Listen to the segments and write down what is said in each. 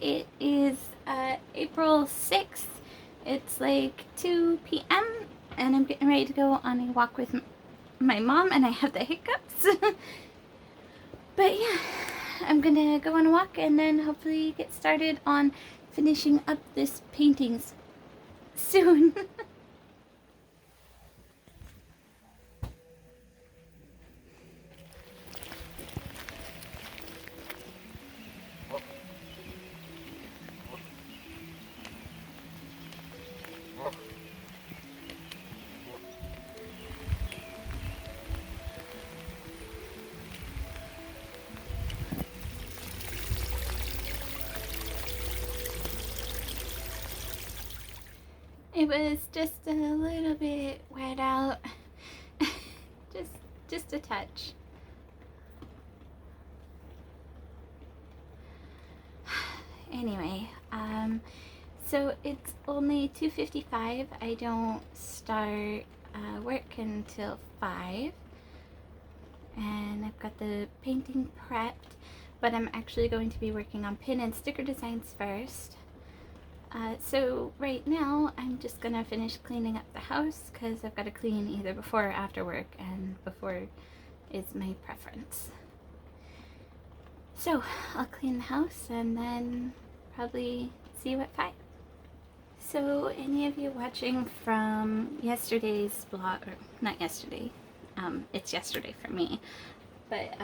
it is April 6th. It's like 2 p.m. and I'm getting ready to go on a walk with my mom, and I have the hiccups. But yeah, I'm gonna go on a walk and then hopefully get started on finishing up this paintings soon. It was just a little bit wet out. just a touch. Anyway, so it's only 2:55. I don't start work until 5. And I've got the painting prepped, but I'm actually going to be working on pin and sticker designs first. So right now I'm just gonna finish cleaning up the house because I've got to clean either before or after work, and before is my preference. So I'll clean the house and then probably see you at 5. So any of you watching from yesterday's vlog, or not yesterday, it's yesterday for me, but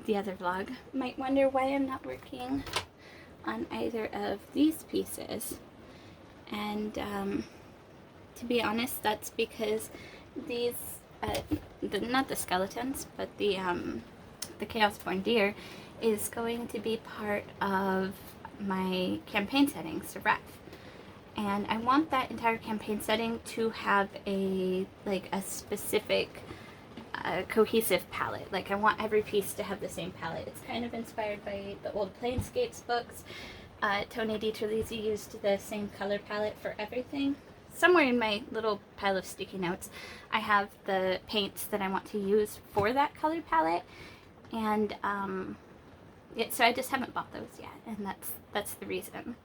the other vlog, might wonder why I'm not working on either of these pieces. And to be honest, that's because these, not the skeletons, but the Chaosborn Deer is going to be part of my campaign settings to ref. And I want that entire campaign setting to have a specific cohesive palette. Like, I want every piece to have the same palette. It's kind of inspired by the old Planescapes books. Tony DiTerlizzi used the same color palette for everything. Somewhere in my little pile of sticky notes, I have the paints that I want to use for that color palette, and so I just haven't bought those yet, and that's the reason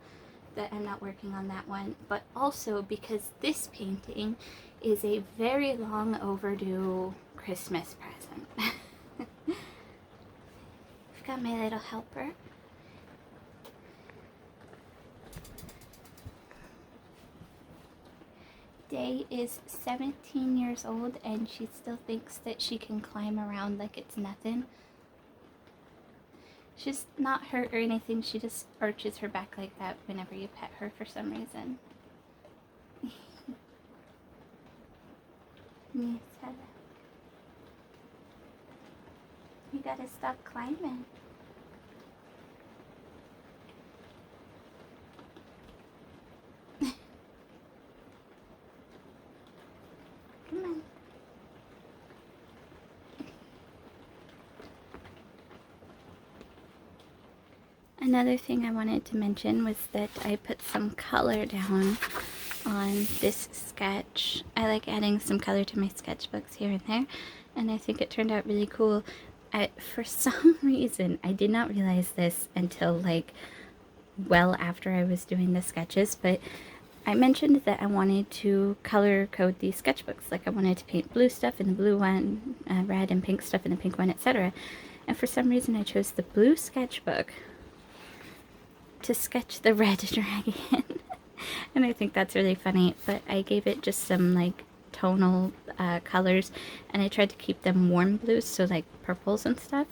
that I'm not working on that one. But also because this painting is a very long overdue Christmas present. I've got my little helper. Day is 17 years old and she still thinks that she can climb around like it's nothing. She's not hurt or anything, she just arches her back like that whenever you pet her for some reason. You gotta stop climbing. Come on. Another thing I wanted to mention was that I put some color down on this sketch. I like adding some color to my sketchbooks here and there, and I think it turned out really cool. For some reason, I did not realize this until like well after I was doing the sketches, but I mentioned that I wanted to color code these sketchbooks. Like, I wanted to paint blue stuff in the blue one, red and pink stuff in the pink one, etc. And for some reason I chose the blue sketchbook to sketch the red dragon. And I think that's really funny, but I gave it just some like tonal colors, and I tried to keep them warm blues, so like purples and stuff,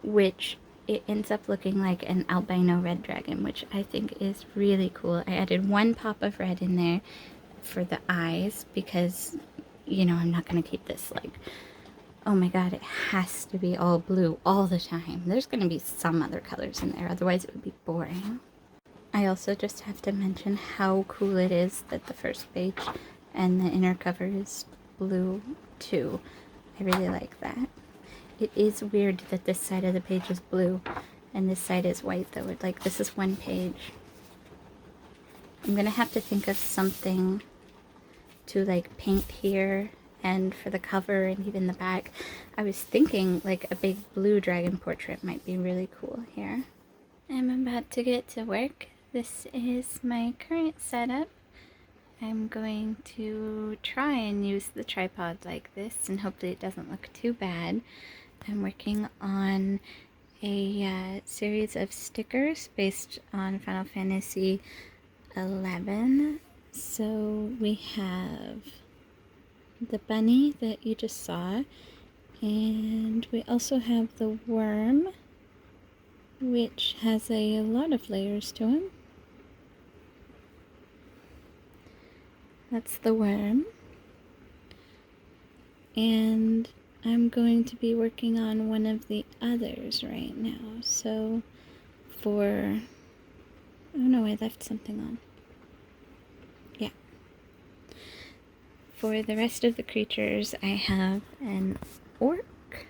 which it ends up looking like an albino red dragon, which I think is really cool. I added one pop of red in there for the eyes because, you know, I'm not going to keep this like, oh my god, it has to be all blue all the time. There's going to be some other colors in there, otherwise it would be boring. I also just have to mention how cool it is that the first page and the inner cover is blue too. I really like that. It is weird that this side of the page is blue and this side is white though. Like, this is one page. I'm gonna have to think of something to like paint here and for the cover and even the back. I was thinking like a big blue dragon portrait might be really cool here. I'm about to get to work. This is my current setup. I'm going to try and use the tripod like this, and hopefully it doesn't look too bad. I'm working on a series of stickers based on Final Fantasy 11. So we have the bunny that you just saw, and we also have the worm, which has a lot of layers to him. That's the worm. And I'm going to be working on one of the others right now. So for, oh no, I left something on. Yeah. For the rest of the creatures, I have an orc.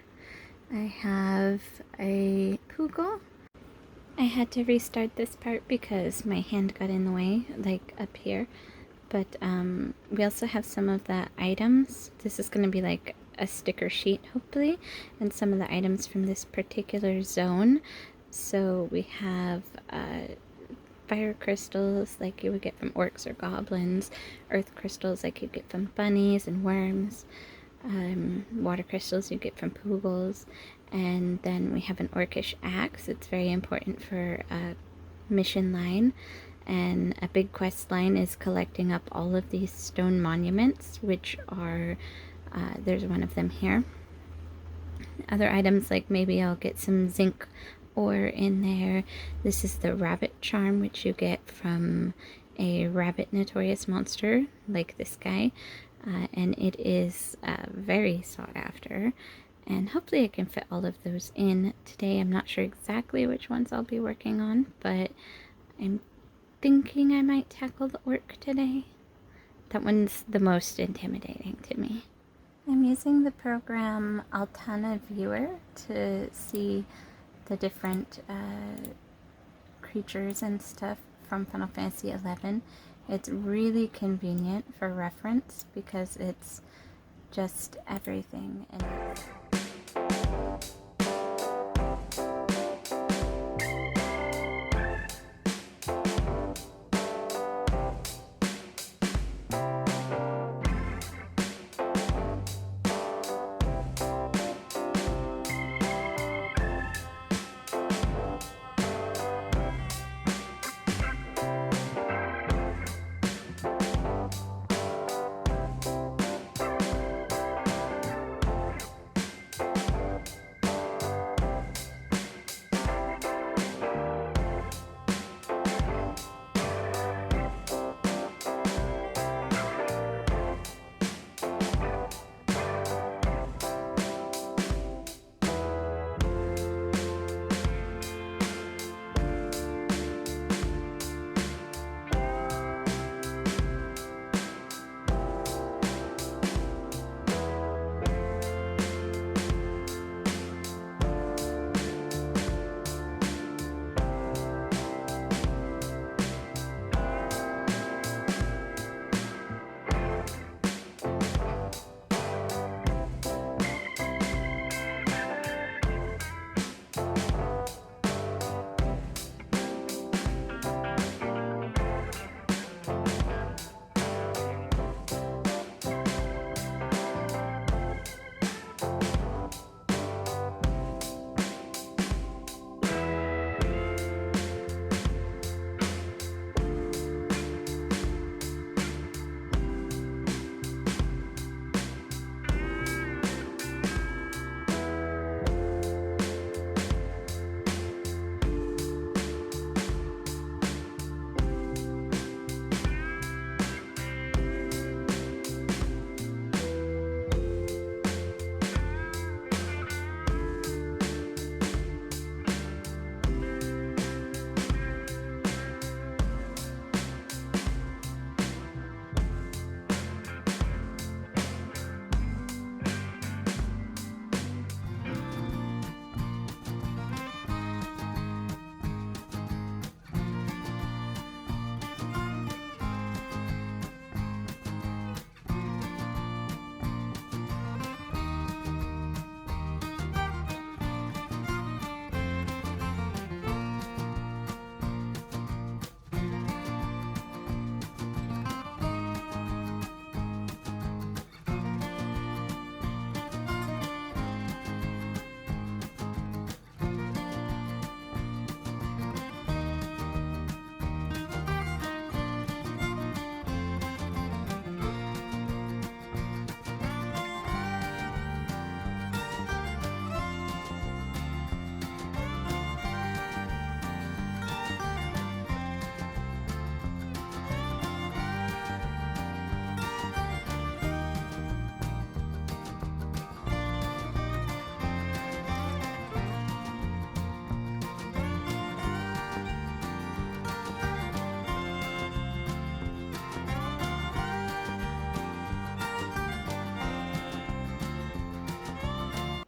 I have a poogle. I had to restart this part because my hand got in the way, like up here. But we also have some of the items. This is going to be like a sticker sheet, hopefully, and some of the items from this particular zone. So we have fire crystals like you would get from orcs or goblins, earth crystals like you get from bunnies and worms, water crystals you get from poogles, and then we have an orcish axe. It's very important for a mission line. And a big quest line is collecting up all of these stone monuments, which are, there's one of them here. Other items, like maybe I'll get some zinc ore in there. This is the rabbit charm, which you get from a rabbit notorious monster, like this guy. And it is very sought after. And hopefully I can fit all of those in today. I'm not sure exactly which ones I'll be working on, but I'm thinking I might tackle the orc today. That one's the most intimidating to me. I'm using the program Altana Viewer to see the different creatures and stuff from Final Fantasy XI. It's really convenient for reference because it's just everything in it.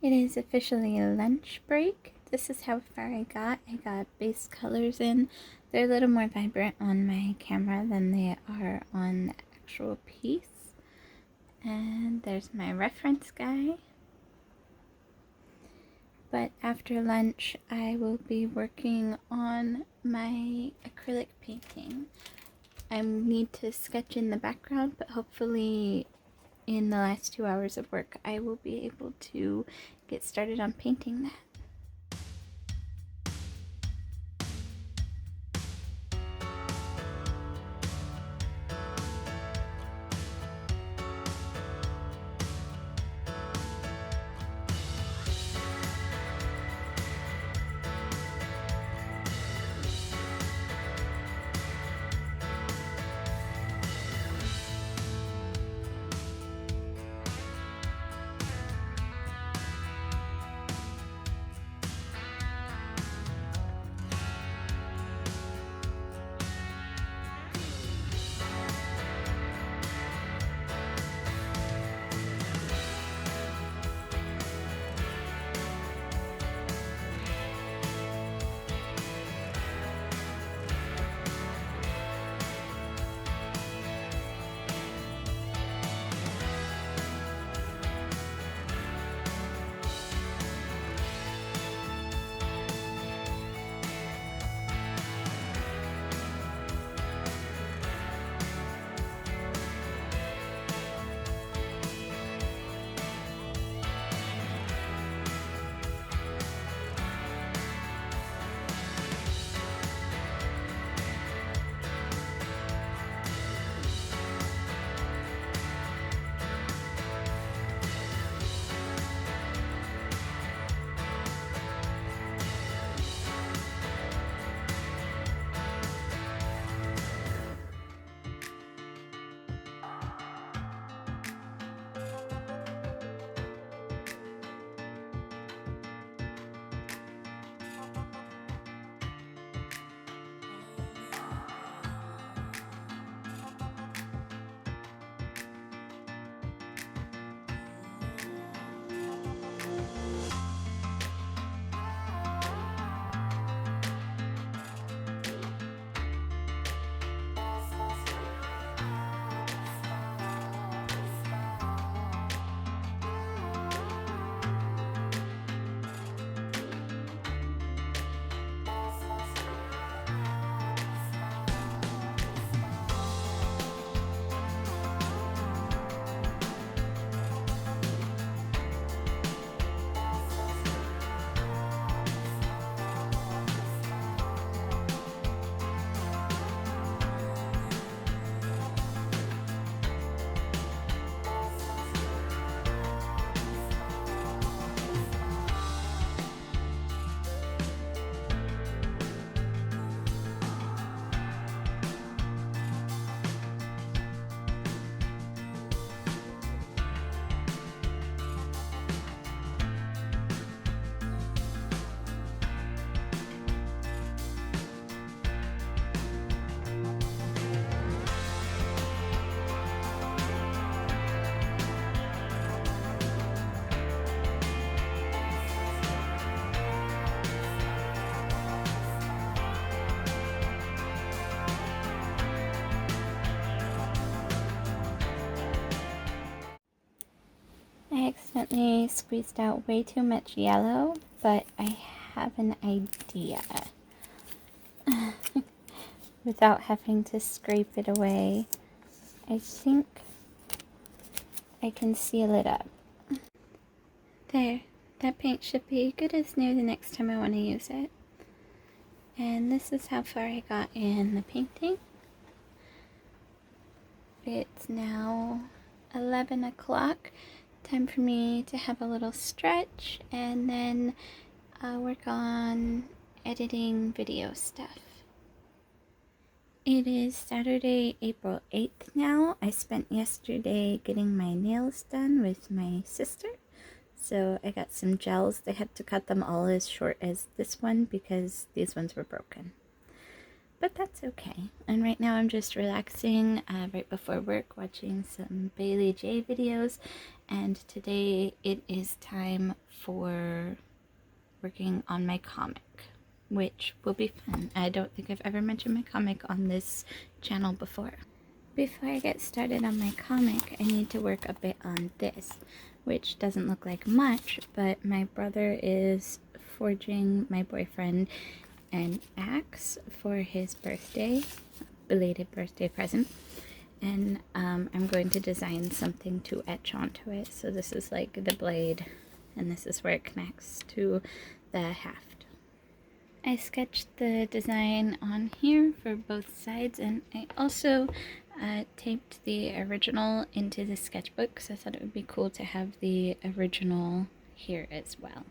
It is officially a lunch break. This is how far I got. I got base colors in. They're a little more vibrant on my camera than they are on the actual piece. And there's my reference guy. But after lunch, I will be working on my acrylic painting. I need to sketch in the background, but hopefully in the last 2 hours of work, I will be able to get started on painting that. I accidentally squeezed out way too much yellow, but I have an idea. Without having to scrape it away, I think I can seal it up. There, that paint should be good as new the next time I want to use it. And this is how far I got in the painting. It's now 11 o'clock. Time for me to have a little stretch and then work on editing video stuff. It is Saturday, April 8th now. I spent yesterday getting my nails done with my sister. So I got some gels. They had to cut them all as short as this one because these ones were broken. but that's okay. And right now I'm just relaxing right before work, watching some Bailey J videos, and today it is time for working on my comic, which will be fun. I don't think I've ever mentioned my comic on this channel before. Before I get started on my comic, I need to work a bit on this, which doesn't look like much, but my brother is forging my boyfriend an axe for his birthday, belated birthday present, and I'm going to design something to etch onto it. So this is like the blade, and this is where it connects to the haft. I sketched the design on here for both sides, and I also taped the original into the sketchbook, so I thought it would be cool to have the original here as well.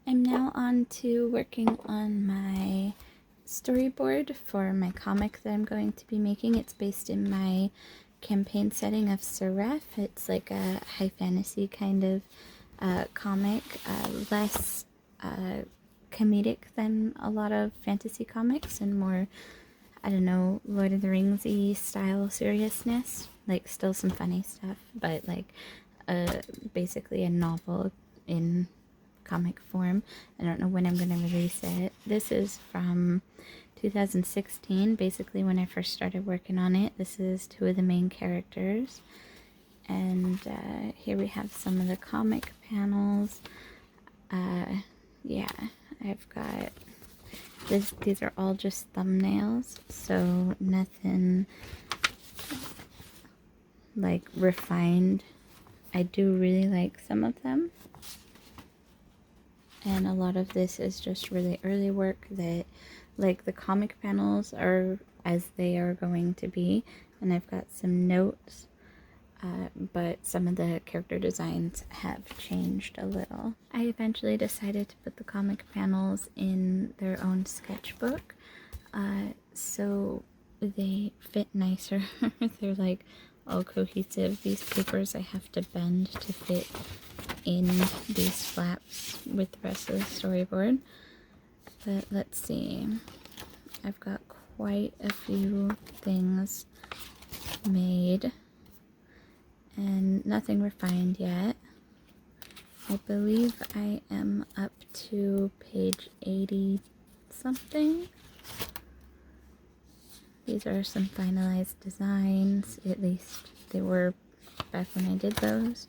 I'm now on to working on my storyboard for my comic that I'm going to be making. It's based in my campaign setting of Seraph. It's like a high fantasy kind of comic, less comedic than a lot of fantasy comics, and more, I don't know, Lord of the Rings-y style seriousness. Like, still some funny stuff, but like basically a novel in comic form. I don't know when I'm going to release it. This is from 2016, basically when I first started working on it. This is two of the main characters, and here we have some of the comic panels. Yeah, I've got this. These are all just thumbnails, so nothing like refined. I do really like some of them, and a lot of this is just really early work that, like, the comic panels are as they are going to be, and I've got some notes, but some of the character designs have changed a little. I eventually decided to put the comic panels in their own sketchbook, so they fit nicer. They're like all cohesive. These papers I have to bend to fit in these flaps with the rest of the storyboard. But let's see, I've got quite a few things made and nothing refined yet. I believe I am up to page 80 something. These are some finalized designs, at least they were back when I did those.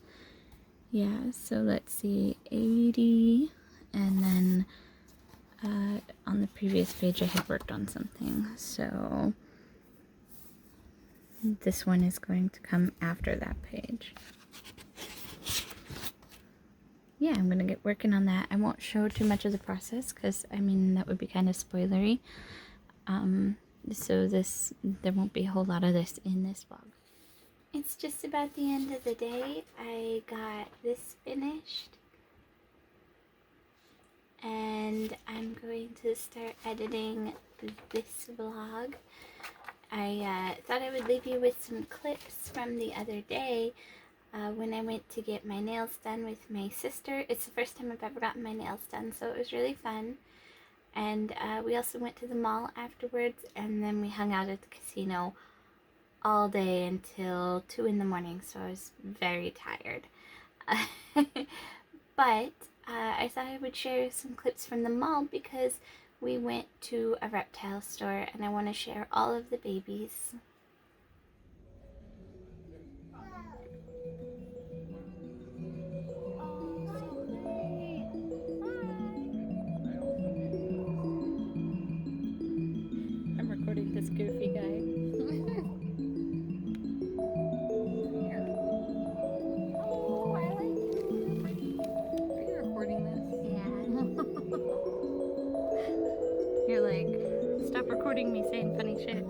Yeah, so let's see, 80, and then on the previous page I had worked on something, so this one is going to come after that page. Yeah, I'm going to get working on that. I won't show too much of the process because, I mean, that would be kind of spoilery. So there won't be a whole lot of this in this vlog. It's just about the end of the day. I got this finished, and I'm going to start editing this vlog. I thought I would leave you with some clips from the other day when I went to get my nails done with my sister. It's the first time I've ever gotten my nails done, so it was really fun. And we also went to the mall afterwards, and then we hung out at the casino all day until 2 in the morning, so I was very tired. But I thought I would share some clips from the mall because we went to a reptile store, and I want to share all of the babies. I'm recording this goofy guy. Oh, I like you. Are you recording this? Yeah. You're like, stop recording me saying funny shit.